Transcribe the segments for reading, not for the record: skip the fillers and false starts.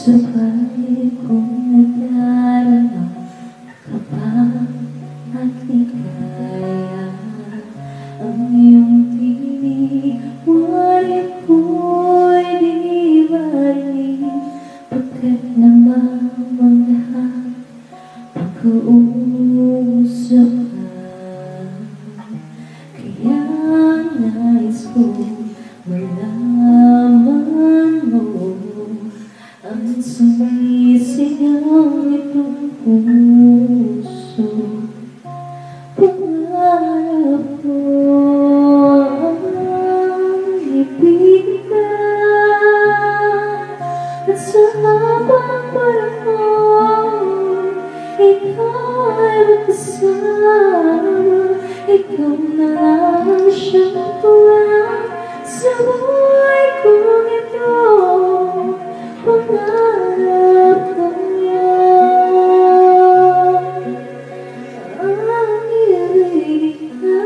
Subalit kung nagdarama ka pa at ikaya ang iyong tinig, ngunit ko'y di marinig pagkat namamangha pagkausap ka. Kaya nais kong malaman mo ang sumisigaw nitong puso. Pangarap ko ang ibigin ka, at sa habang panahon ikaw ay magkasama. Ikaw na lang siyang tuwa sa buhay kong ito. Pangarap ko ang ibigin ka.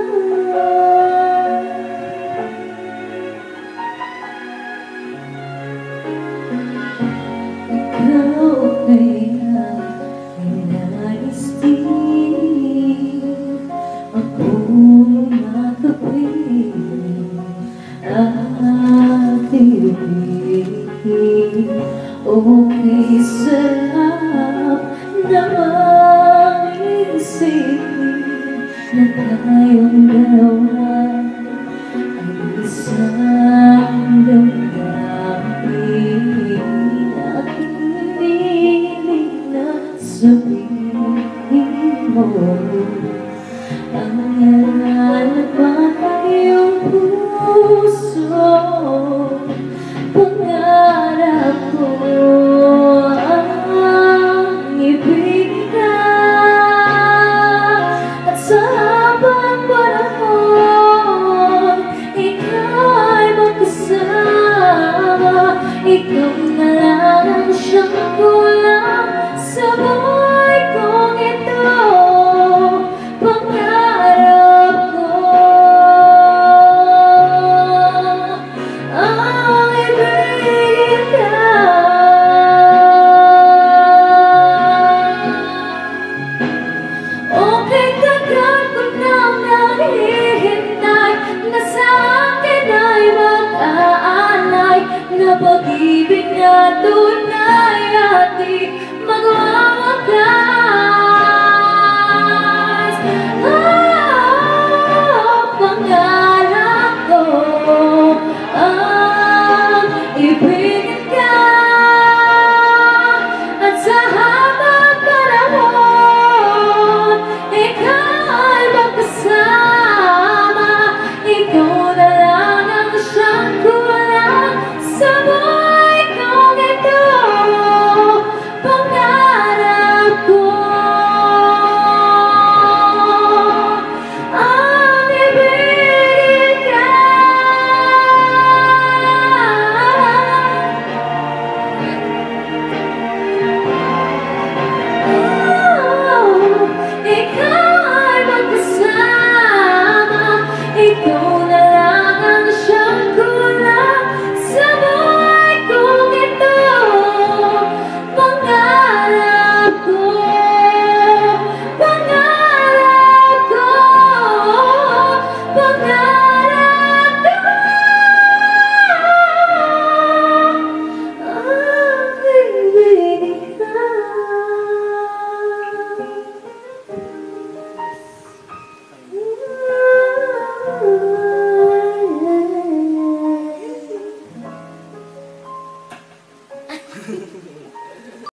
Ikaw kaya ay nais din akong makapiling at ibigin. Okay sa lahat namang isipin na tayong dalawa ay isang damdamin. Aking hinihiling na sabihin mo ang nalalaman ng iyong puso. Pangarap ko ang ibigin ka, at sa habang panahon ikaw ay magkasama. Ikaw na lang ang siyang kulang sa buhay kong ito. Pangarap ko ang ibigin ka. Okay, tagal ko nang naghihintay na sa akin ay mag-aanay na pag-ibig na tunay at di magwawakas.